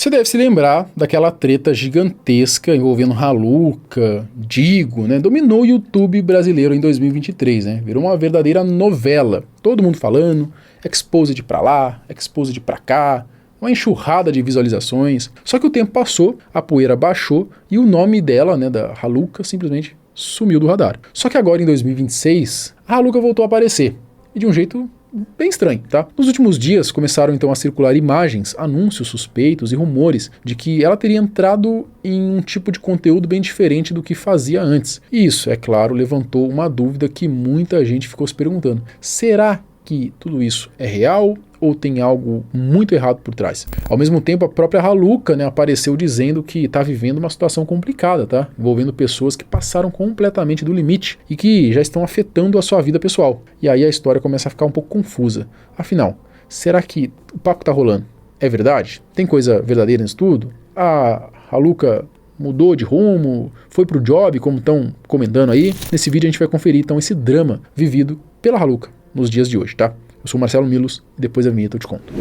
Você deve se lembrar daquela treta gigantesca envolvendo Haluca, Digo, né? Dominou o YouTube brasileiro em 2023, né? Virou uma verdadeira novela. Todo mundo falando, exposed pra lá, exposed pra cá, uma enxurrada de visualizações. Só que o tempo passou, a poeira baixou e o nome dela, né, da Haluca, simplesmente sumiu do radar. Só que agora, em 2026, a Haluca voltou a aparecer. E de um jeito bem estranho, tá? Nos últimos dias começaram então a circular imagens, anúncios suspeitos e rumores de que ela teria entrado em um tipo de conteúdo bem diferente do que fazia antes. E isso, é claro, levantou uma dúvida que muita gente ficou se perguntando. Será que tudo isso é real ou tem algo muito errado por trás? Ao mesmo tempo, a própria Haluca, né, apareceu dizendo que está vivendo uma situação complicada, tá? Envolvendo pessoas que passaram completamente do limite e que já estão afetando a sua vida pessoal. E aí a história começa a ficar um pouco confusa. Afinal, será que o papo que tá rolando é verdade? Tem coisa verdadeira nisso tudo? A Haluca mudou de rumo, foi pro job, como estão comentando aí? Nesse vídeo a gente vai conferir então esse drama vivido pela Haluca nos dias de hoje, tá? Eu sou o Marcelo Milos e depois da vinheta eu te conto.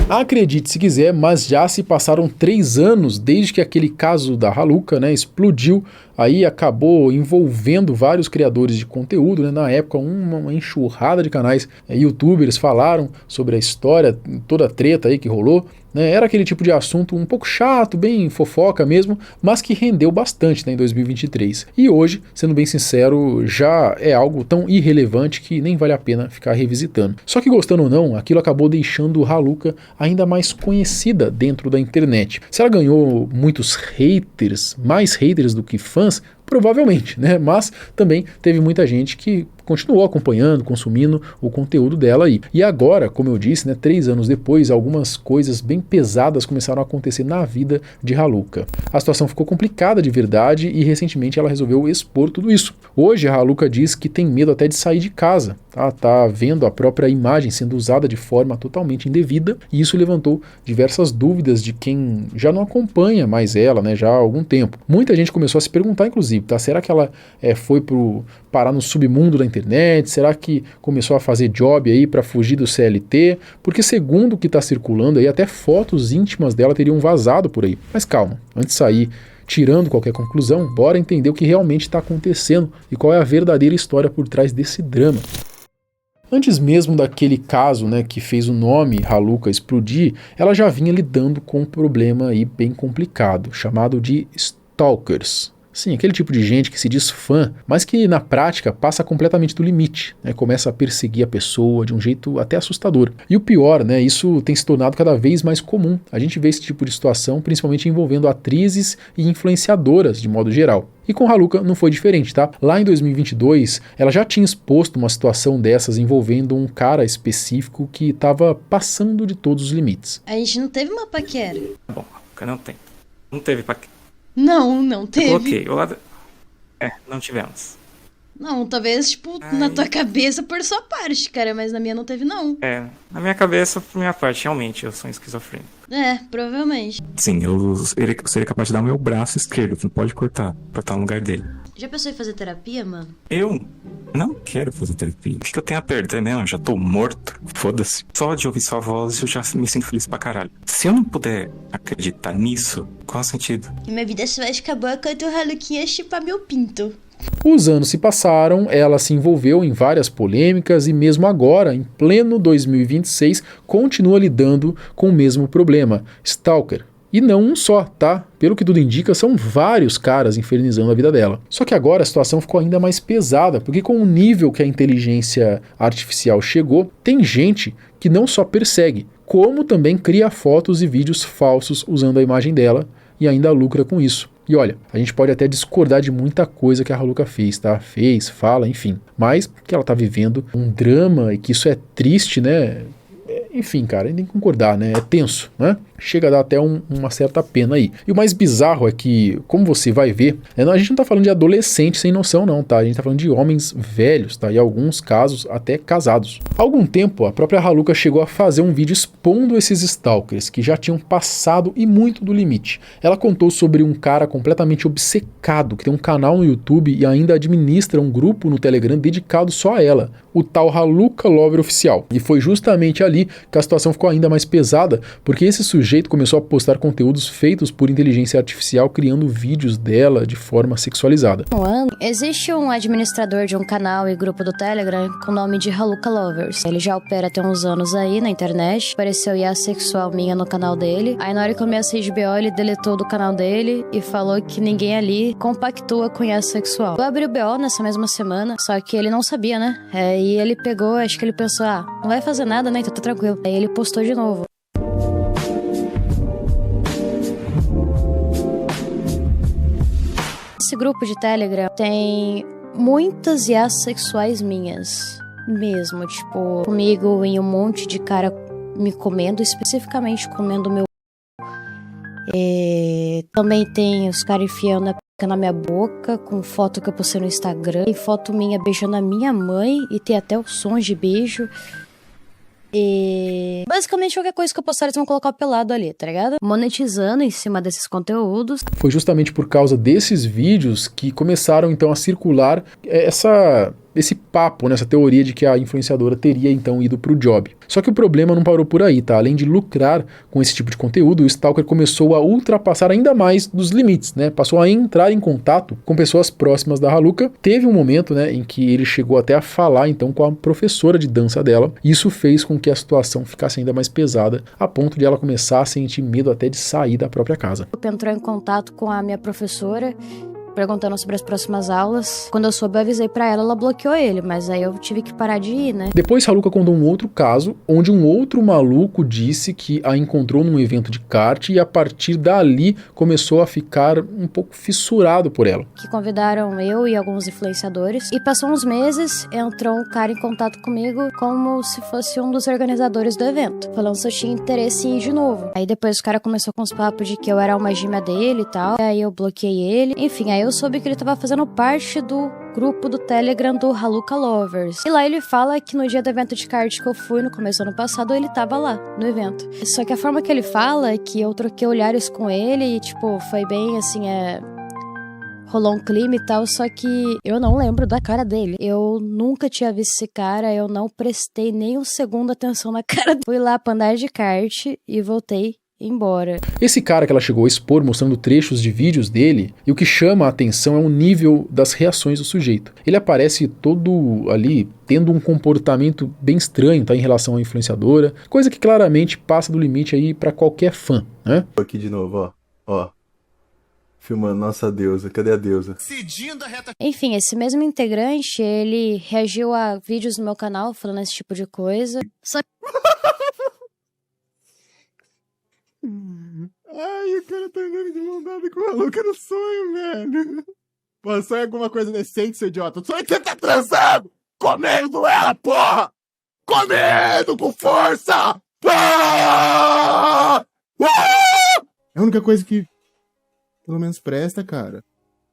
Acredite se quiser, mas já se passaram 3 anos desde que aquele caso da Haluca, né, explodiu, aí acabou envolvendo vários criadores de conteúdo, né, na época uma enxurrada de canais, youtubers falaram sobre a história, toda a treta aí que rolou, né, era aquele tipo de assunto um pouco chato, bem fofoca mesmo, mas que rendeu bastante, né, em 2023. E hoje, sendo bem sincero, já é algo tão irrelevante que nem vale a pena ficar revisitando. Só que gostando ou não, aquilo acabou deixando Haluca ainda mais conhecida dentro da internet. Se ela ganhou muitos haters, mais haters do que fãs, provavelmente, né? Mas também teve muita gente que continuou acompanhando, consumindo o conteúdo dela aí. E agora, como eu disse, né, 3 anos depois, algumas coisas bem pesadas começaram a acontecer na vida de Haluca. A situação ficou complicada de verdade e recentemente ela resolveu expor tudo isso. Hoje a Haluca diz que tem medo até de sair de casa, tá vendo a própria imagem sendo usada de forma totalmente indevida e isso levantou diversas dúvidas de quem já não acompanha mais ela, né, já há algum tempo. Muita gente começou a se perguntar, inclusive, tá, será que ela foi parar no submundo da internet? Será que começou a fazer job aí para fugir do CLT? Porque segundo o que está circulando aí, até fotos íntimas dela teriam vazado por aí. Mas calma, antes de sair tirando qualquer conclusão, bora entender o que realmente está acontecendo e qual é a verdadeira história por trás desse drama. Antes mesmo daquele caso, né, que fez o nome Haluca explodir, ela já vinha lidando com um problema aí bem complicado, chamado de stalkers. Sim, aquele tipo de gente que se diz fã, mas que na prática passa completamente do limite, né? Começa a perseguir a pessoa de um jeito até assustador. E o pior, né? Isso tem se tornado cada vez mais comum. A gente vê esse tipo de situação principalmente envolvendo atrizes e influenciadoras de modo geral. E com Haluca não foi diferente, tá? Lá em 2022, ela já tinha exposto uma situação dessas envolvendo um cara específico que estava passando de todos os limites. A gente não teve uma paquera. Bom, não tem. Não teve paquera. Não teve. Eu coloquei. Não tivemos. Não, talvez, tipo, na tua cabeça por sua parte, cara, mas na minha não teve, não. Na minha cabeça, por minha parte, realmente, eu sou um esquizofrênico. Provavelmente. Sim, eu seria capaz de dar o meu braço esquerdo, não pode cortar, pra estar no lugar dele. Já pensou em fazer terapia, mano? Eu não quero fazer terapia. O que eu tenho a perder mesmo? Eu já tô morto. Foda-se. Só de ouvir sua voz eu já me sinto feliz pra caralho. Se eu não puder acreditar nisso, qual é o sentido? E minha vida só vai ficar boa quando o Haluquinha chupar meu pinto. Os anos se passaram, ela se envolveu em várias polêmicas e mesmo agora, em pleno 2026, continua lidando com o mesmo problema, stalker. E não um só, tá? Pelo que tudo indica, são vários caras infernizando a vida dela. Só que agora a situação ficou ainda mais pesada, porque com o nível que a inteligência artificial chegou, tem gente que não só persegue, como também cria fotos e vídeos falsos usando a imagem dela e ainda lucra com isso. E olha, a gente pode até discordar de muita coisa que a Haluca fez, tá? Fez, fala, enfim. Mas que ela tá vivendo um drama e que isso é triste, né? Enfim, cara, a gente tem que concordar, né? É tenso, né? chega a dar até uma certa pena aí. E o mais bizarro é que, como você vai ver, a gente não tá falando de adolescentes sem noção não, tá? A gente tá falando de homens velhos, tá? E alguns casos até casados. Há algum tempo, a própria Raluca chegou a fazer um vídeo expondo esses stalkers que já tinham passado e muito do limite. Ela contou sobre um cara completamente obcecado, que tem um canal no YouTube e ainda administra um grupo no Telegram dedicado só a ela, o tal Raluca Lover Oficial. E foi justamente ali que a situação ficou ainda mais pesada, porque esse sujeito começou a postar conteúdos feitos por inteligência artificial, criando vídeos dela de forma sexualizada. Existe um administrador de um canal e grupo do Telegram com o nome de Raluca Lovers. Ele já opera tem uns anos aí na internet. Apareceu IA sexual minha no canal dele. Aí na hora que eu comecei de BO, ele deletou do canal dele e falou que ninguém ali compactua com IA sexual. Eu abri o BO nessa mesma semana, só que ele não sabia, né? E ele pegou, acho que ele pensou, não vai fazer nada, né? Então tá tranquilo. Aí ele postou de novo. Esse grupo de Telegram tem muitas IAs sexuais minhas, mesmo, tipo, comigo em um monte de cara me comendo, especificamente comendo meu. Também tem os caras enfiando a pica na minha boca, com foto que eu postei no Instagram, tem foto minha beijando a minha mãe e tem até os sons de beijo. E basicamente qualquer coisa que eu postar eles vão colocar o pelado ali, tá ligado? Monetizando em cima desses conteúdos. Foi justamente por causa desses vídeos que começaram então a circular esse papo, essa teoria de que a influenciadora teria então ido pro job. Só que o problema não parou por aí, tá? Além de lucrar com esse tipo de conteúdo, o stalker começou a ultrapassar ainda mais dos limites, né? Passou a entrar em contato com pessoas próximas da Raluca. Teve um momento, em que ele chegou até a falar então com a professora de dança dela. Isso fez com que a situação ficasse ainda mais pesada, a ponto de ela começar a sentir medo até de sair da própria casa. Entrou em contato com a minha professora, perguntando sobre as próximas aulas. Quando eu soube, eu avisei pra ela, ela bloqueou ele, mas aí eu tive que parar de ir, né? Depois, Raluca contou um outro caso, onde um outro maluco disse que a encontrou num evento de kart e a partir dali começou a ficar um pouco fissurado por ela. Que convidaram eu e alguns influenciadores e passou uns meses, entrou um cara em contato comigo como se fosse um dos organizadores do evento, falando se eu tinha interesse em ir de novo. Aí depois o cara começou com os papos de que eu era uma gêmea dele e tal, aí eu bloqueei ele, enfim, aí eu soube que ele tava fazendo parte do grupo do Telegram do Raluca Lovers. E lá ele fala que no dia do evento de kart que eu fui, no começo do ano passado, ele tava lá, no evento. Só que a forma que ele fala é que eu troquei olhares com ele e, foi bem assim, rolou um clima e tal, só que eu não lembro da cara dele. Eu nunca tinha visto esse cara, eu não prestei nem um segundo atenção na cara dele. Fui lá pra andar de kart e voltei embora. Esse cara que ela chegou a expor mostrando trechos de vídeos dele, e o que chama a atenção é o nível das reações do sujeito. Ele aparece todo ali tendo um comportamento bem estranho, tá, em relação à influenciadora, coisa que claramente passa do limite aí pra qualquer fã, né? Aqui de novo, ó. Filmando nossa deusa, cadê a deusa? Enfim, esse mesmo integrante, ele reagiu a vídeos no meu canal falando esse tipo de coisa. Ai, o cara tá andando de mão dada com a Raluca no sonho, velho. Pô, sonho é alguma coisa decente, seu idiota. O sonho é que você tá transando! Comendo ela, porra! Comendo com força! Ah! Ah! É a única coisa que pelo menos presta, cara.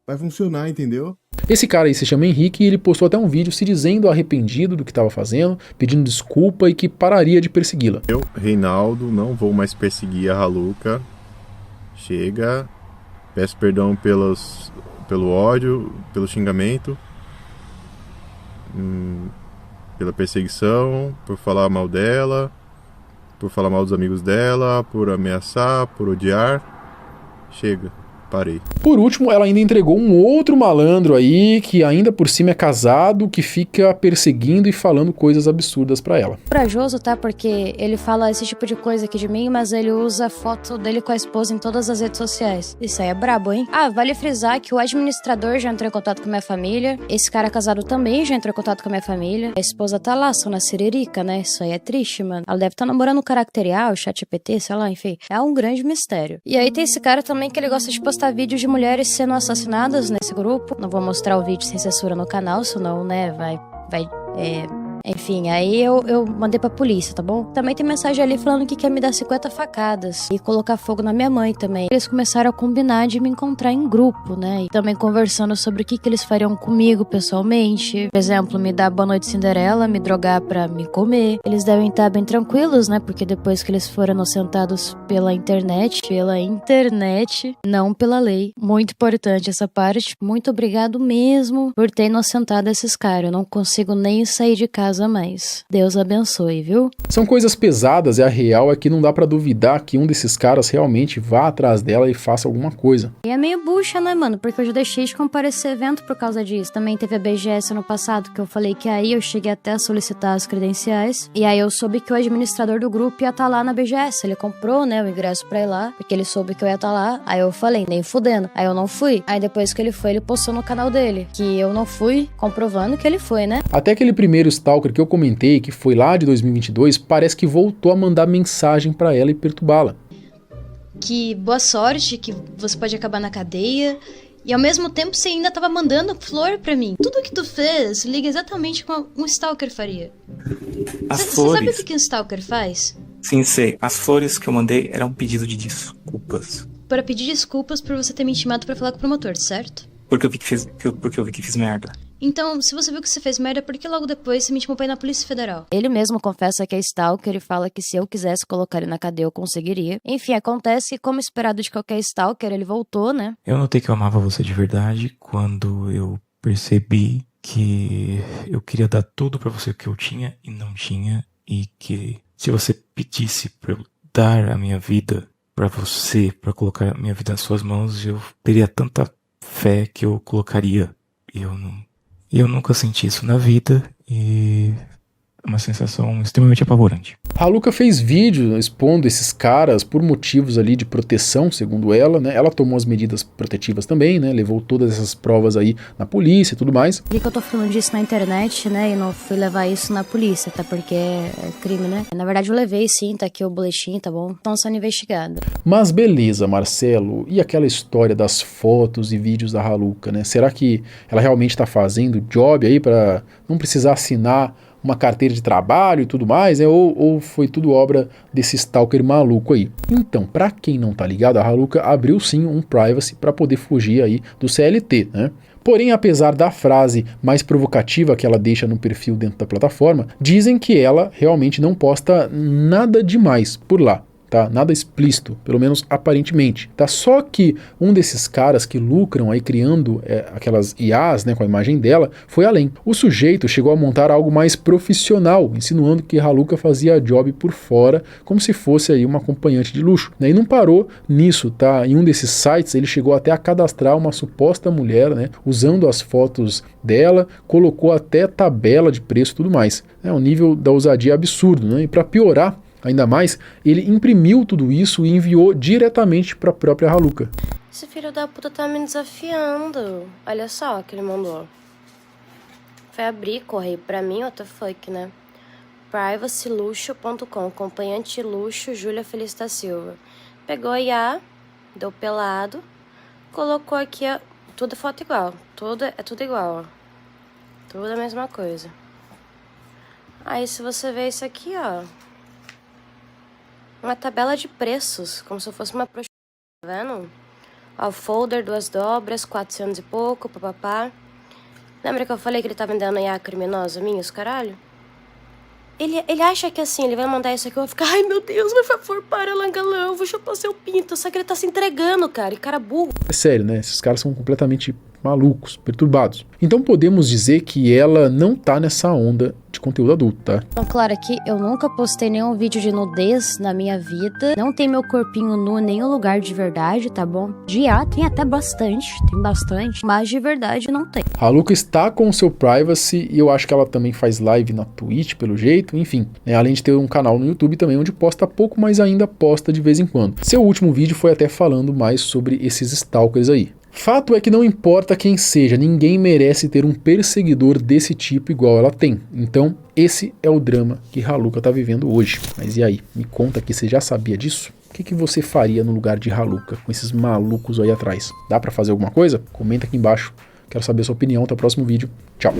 Vai funcionar, entendeu? Esse cara aí se chama Henrique e ele postou até um vídeo se dizendo arrependido do que estava fazendo, pedindo desculpa e que pararia de persegui-la. Eu, Reinaldo, não vou mais perseguir a Raluca. Chega. Peço perdão pelo ódio, pelo xingamento, pela perseguição, por falar mal dela, por falar mal dos amigos dela, por ameaçar, por odiar. Chega. Parei. Por último, ela ainda entregou um outro malandro aí, que ainda por cima é casado, que fica perseguindo e falando coisas absurdas pra ela. Corajoso, tá? Porque ele fala esse tipo de coisa aqui de mim, mas ele usa a foto dele com a esposa em todas as redes sociais. Isso aí é brabo, hein? Vale frisar que o administrador já entrou em contato com a minha família, esse cara casado também já entrou em contato com a minha família, a esposa tá lá, só na siririca, né? Isso aí é triste, mano. Ela deve estar namorando o Caracterial, o ChatGPT, sei lá, enfim. É um grande mistério. E aí tem esse cara também que ele gosta de postar vídeos de mulheres sendo assassinadas nesse grupo. Não vou mostrar o vídeo sem censura no canal, senão, né, vai Enfim, aí eu mandei pra polícia, tá bom? Também tem mensagem ali falando que quer me dar 50 facadas e colocar fogo na minha mãe também. Eles começaram a combinar de me encontrar em grupo, né? E também conversando sobre o que eles fariam comigo pessoalmente. Por exemplo, me dar boa noite Cinderela, me drogar pra me comer. Eles devem estar bem tranquilos, né? Porque depois que eles foram inocentados pela internet, não pela lei. Muito importante essa parte. Muito obrigado mesmo por ter inocentado esses caras. Eu não consigo nem sair de casa mais. Deus abençoe, viu? São coisas pesadas e a real é que não dá pra duvidar que um desses caras realmente vá atrás dela e faça alguma coisa. E é meio bucha, né, mano? Porque eu já deixei de comparecer evento por causa disso. Também teve a BGS ano passado, que eu falei que aí eu cheguei até a solicitar as credenciais. E aí eu soube que o administrador do grupo ia estar lá na BGS. Ele comprou, né, o ingresso pra ir lá, porque ele soube que eu ia estar lá. Aí eu falei, nem fudendo. Aí eu não fui. Aí depois que ele foi, ele postou no canal dele que eu não fui, comprovando que ele foi, né? Até aquele primeiro stalker que eu comentei, que foi lá de 2022, parece que voltou a mandar mensagem pra ela e perturbá-la. Que boa sorte, que você pode acabar na cadeia. E ao mesmo tempo você ainda tava mandando flor pra mim. Tudo que tu fez liga exatamente como um stalker faria. As Você flores... sabe o que um stalker faz? Sim, sei. As flores que eu mandei eram um pedido de desculpas. Para pedir desculpas por você ter me intimado pra falar com o promotor, certo? Porque eu vi que fiz merda. Então, se você viu que você fez merda, por que logo depois você me intimou pra ir na Polícia Federal? Ele mesmo confessa que é stalker e fala que se eu quisesse colocar ele na cadeia, eu conseguiria. Enfim, acontece que, como esperado de qualquer stalker, ele voltou, né? Eu notei que eu amava você de verdade quando eu percebi que eu queria dar tudo pra você que eu tinha e não tinha. E que se você pedisse pra eu dar a minha vida pra você, pra colocar a minha vida nas suas mãos, eu teria tanta fé que eu colocaria. E eu nunca senti isso na vida e é uma sensação extremamente apavorante. Raluca fez vídeo expondo esses caras por motivos ali de proteção, segundo ela, né? Ela tomou as medidas protetivas também, né? Levou todas essas provas aí na polícia e tudo mais. Por que eu tô falando disso na internet, né? E não fui levar isso na polícia, até porque é crime, né? Na verdade eu levei sim, tá aqui o boletim, tá bom? Estão sendo investigados. Mas beleza, Marcelo, e aquela história das fotos e vídeos da Raluca, né? Será que ela realmente tá fazendo job aí pra não precisar assinar uma carteira de trabalho e tudo mais, né? Ou foi tudo obra desse stalker maluco aí? Então, pra quem não tá ligado, a Raluca abriu sim um privacy para poder fugir aí do CLT, né? Porém, apesar da frase mais provocativa que ela deixa no perfil dentro da plataforma, dizem que ela realmente não posta nada demais por lá. Tá? Nada explícito, pelo menos aparentemente. Tá? Só que um desses caras que lucram aí criando aquelas IAs, né, com a imagem dela, foi além. O sujeito chegou a montar algo mais profissional, insinuando que Raluca fazia job por fora, como se fosse aí uma acompanhante de luxo. Né? E não parou nisso, tá? Em um desses sites ele chegou até a cadastrar uma suposta mulher, né, usando as fotos dela, colocou até tabela de preço e tudo mais. É um nível da ousadia absurdo, né? E para piorar ainda mais, ele imprimiu tudo isso e enviou diretamente para a própria Raluca. Esse filho da puta tá me desafiando. Olha só o que ele mandou. Foi abrir correio pra mim, what the fuck, né? privacyluxo.com, acompanhante luxo, Júlia Feliz da Silva. Pegou a IA, deu pelado, colocou aqui, ó, tudo foto igual. É tudo igual, ó. Tudo a mesma coisa. Aí se você ver isso aqui, ó, uma tabela de preços, como se eu fosse uma prostituta, tá vendo? Ó, folder, 2 dobras, 400 e pouco, papapá. Lembra que eu falei que ele tá vendendo IA criminosa minha, os caralho? Ele acha que assim, ele vai mandar isso aqui, eu vou ficar, ai meu Deus, por favor, para, Langalão, eu vou chupar seu pinto. Só que ele tá se entregando, cara, e cara burro. É sério, né? Esses caras são completamente malucos, perturbados. Então podemos dizer que ela não tá nessa onda de conteúdo adulto, tá? Então, claro, aqui eu nunca postei nenhum vídeo de nudez na minha vida. Não tem meu corpinho nu em nenhum lugar de verdade, tá bom? De IA tem até bastante, mas de verdade não tem. A Raluca está com o seu privacy e eu acho que ela também faz live na Twitch, pelo jeito, enfim. Né? Além de ter um canal no YouTube também, onde posta pouco, mas ainda posta de vez em quando. Seu último vídeo foi até falando mais sobre esses stalkers aí. Fato é que não importa quem seja, ninguém merece ter um perseguidor desse tipo igual ela tem. Então, esse é o drama que Raluca tá vivendo hoje. Mas e aí? Me conta aqui, você já sabia disso? O que você faria no lugar de Raluca, com esses malucos aí atrás? Dá pra fazer alguma coisa? Comenta aqui embaixo. Quero saber a sua opinião. Até o próximo vídeo. Tchau!